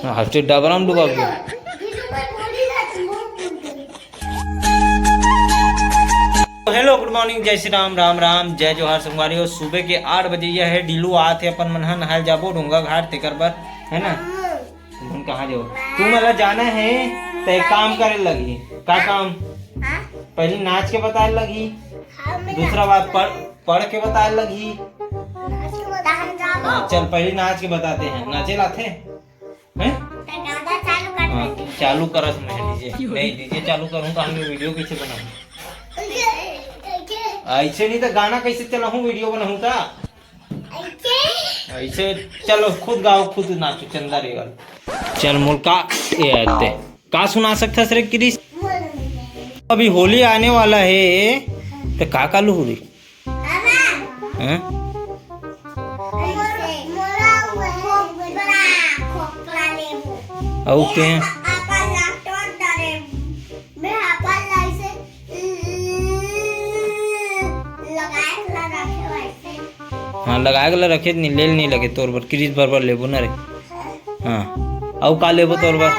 Half Dabra में डुबा गया। हेलो गुड मॉर्निंग, जय श्री राम, राम राम, जय जोहार संगवारी हो। सुबह के 8 बजे यह है ढीलू आते अपन मन नहाल जाबो ढूंगा घाट तेकर बर, है ना। तुम कहाँ जाओ? तू मतलब जाना है तो एक काम करे लगी। का काम? पहले नाच के बताए लगी, दूसरा बात पढ़ के बताए लगी। चल पहले नाच के बताते हैं। नाचे लाते हैं? चालू करस मैं डीजे नहीं, डीजे चालू करूँगा हम वीडियो कैसे बनाऊँ? ऐसे नहीं तो गाना कैसे चलाऊँ, वीडियो बनाऊँ था ऐसे। चलो खुद गाओ खुद नाचो, चंदा रेगा। चल मुल्का ये का सुना सकता सर क्रिस? अभी होली आने वाला है तो का कालू हो रही ओके। हाँ लगाए गला रखे नहीं, लेल नहीं लगे तोर बर क्रीज बरबर लेबो ना रे। हाँ औ का लेबो तोर बर?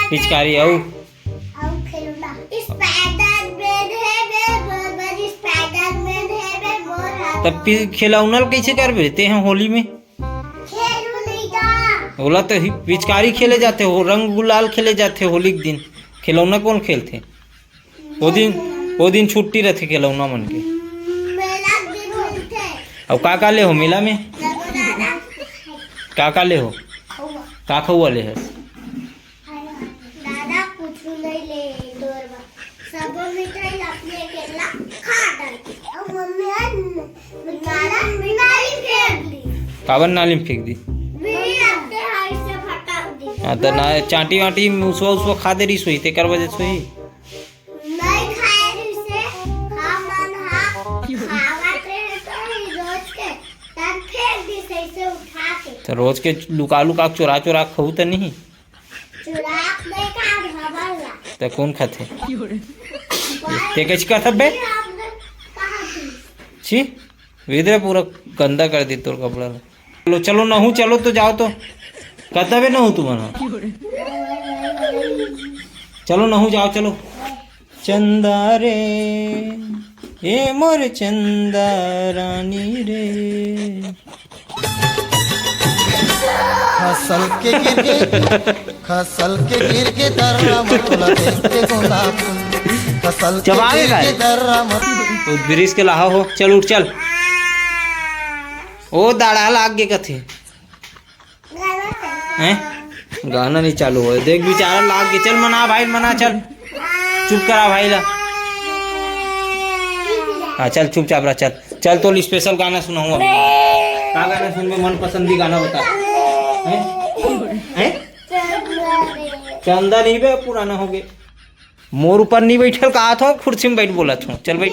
पिचकारी औ तब खिलौनल कैसे कर बेते हैं होली में? बोला तो पिचकारी खेले जाते हो, रंग गुलाल खेले जाते होली के दिन। खिलौना कौन खेलते? वो दिन छुट्टी रहती खिलौना मन के। अब का ले हो मेला में? का ले हो? का खौआ ले है? काबर नाली में फेंक दी? हाँ तो ना चाटी वाटी उसवा खा दे रही सोई तेकर वजह सोई। तो रोज के लुका लुका चोरा चोरा खाऊ तो नहीं? तो कौन खाते? ते कैसे करता बे? छी विद्रे पूरा गंदा कर दी तोर कपड़ा। चलो चलो नहू, चलो तो जाओ तो कहता बे नहू तुम चलो नहू जाओ चलो। चंदा रे ए मोर चंदा रानी रे। खसल के गिर के दर्रा मतला देखते गुलाब खसल के गिर के दर्रा मत तो ब्रिज के लाहा हो। चल उठ चल। ओ दाड़ा लाग गे कथे हैं? गाना नहीं चालू हो देख बेचारा लाग गे। चल मना भाई मना, चल चुप करा भाई ला। हाँ चल चुपचाप रहा। चल चल तो स्पेशल गाना सुनाऊंगा। का गाना सुन? मन पसंदी गाना बता। चंदा नहीं बे पुराना हो गए। मोर ऊपर नहीं बैठल का था, कुर्सी में बैठ बोला था। चल भाई।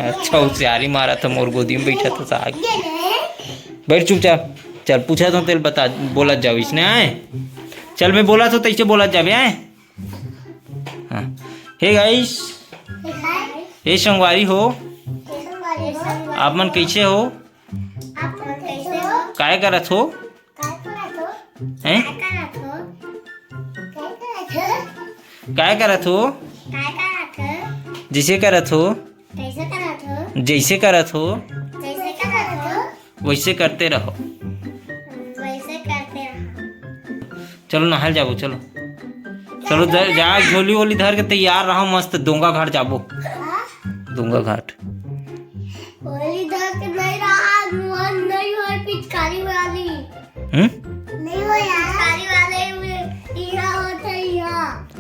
अच्छा होशियारी मारा था, मोर गोदी में बैठा था साग। बैठ चुपचाप। चल पूछा तो तेल बता बोला जाओ इसने आए। चल मैं बोला तो तैसे बोला जावे आए। हाँ हे गाइस, हे संगवारी हो, आप मन कैसे हो? काय करत हो? हैं? काय करत हो? जैसे करत हो, जैसे करत हो वैसे करते रहो। चलो नहाल जाबो। चलो चलो जा झोली वोली धर के तैयार रहो, मस्त दोंगा घाट जाबो। दोंगा घाट पिचकारी वाली नहीं हो यार।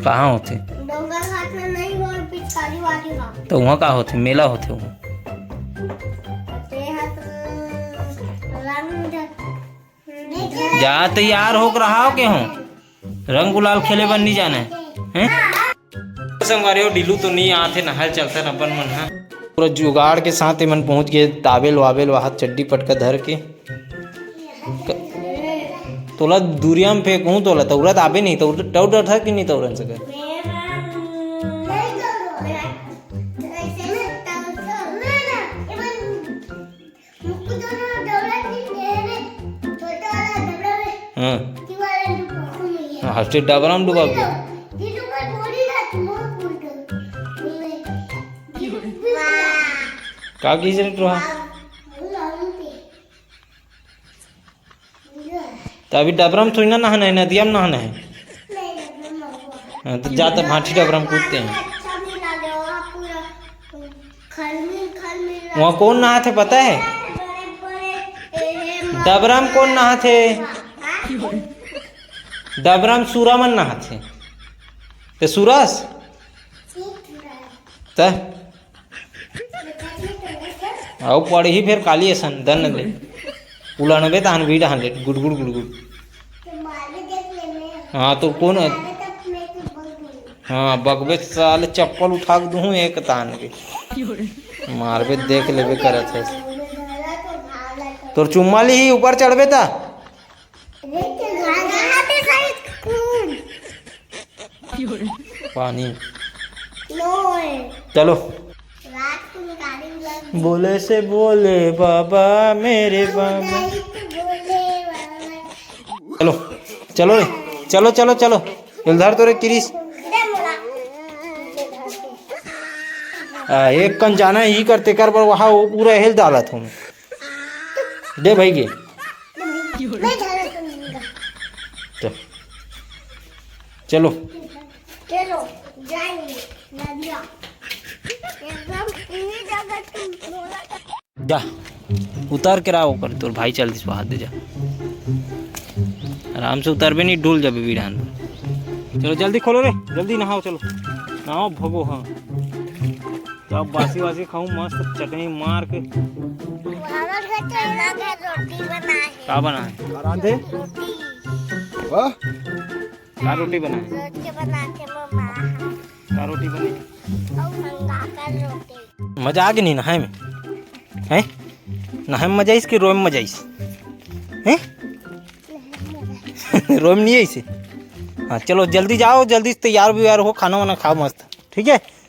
कहाँ होते? डोंगा घाट में नहीं हो, पिचकारी वाली हो। तो वहाँ का होते? मेला होते वहाँ। जा तैयार हो रहा हो के हो? रंग गुलाल खेले बन नहीं जाना है? संगवारी हो ढीलू तो नहीं आते नहल चलते अपन मन। हाँ पूरा जुगाड़ के साथ मन पहुँच गए। ताबेल वाबेल वहाँ चड्डी पटका धर के तोला दूरिया में फेंकूँ तोला तौरत आबे नहीं तो टौट था कि नहीं तौरन सके। हफ्ते डबरा में डूबा गया दीदू का थोड़ी ना तुम पूछ का खींच रहे रहा तो अभी डबरा में थोड़ी ना नहाना है, नदिया में नहाना है। हाँ, तो जाते भाटी डबरा में कूदते हैं। वहाँ कौन नहा थे पता है? डबरा में कौन नहा थे? डबरा में सूरामन नहा थे। ते सूरस त आओ पढ़ ही फिर काली असन दन ले उलानबे तान भी डाल ले गुड़ गुड़ गुड़ गुड़। हाँ तो कौन है? हाँ बगबे साल चप्पल उठा के दूँ एक तान के मारबे देख लेबे करत है। तोर चुम्मा ली ही ऊपर चढ़बे ता पानी चलो। बोले से बोले बाबा मेरे बाबा। चलो चलो रे चलो चलो चलो इधर तो रे क्रिस एक कन जाना ही करते कर पर वहाँ वो पूरा हिल डाला तुम दे भाई के चलो चलो जाएंगे नदिया एकदम इन्हीं जगह तुम जा उतार के रहा कर तोर भाई चल दिस हाथ दे जा आराम से उतर भी नहीं डूल जाबे वीरान। चलो जल्दी खोलो रे जल्दी नहाओ चलो नहाओ भगो। हाँ तो बासी वासी खाऊं मस्त चटनी मार के। क्या बना है? रांधे वाह क्या रोटी बना है? क्या रोटी बनी? मजा आ गया नहीं नहाए में हैं? नहाए में मजा आइस कि रोए में मजा आइस हैं? रोए में नहीं आइस? हाँ चलो जल्दी जाओ जल्दी तैयार व्यार हो खाना वाना खाओ मस्त ठीक है।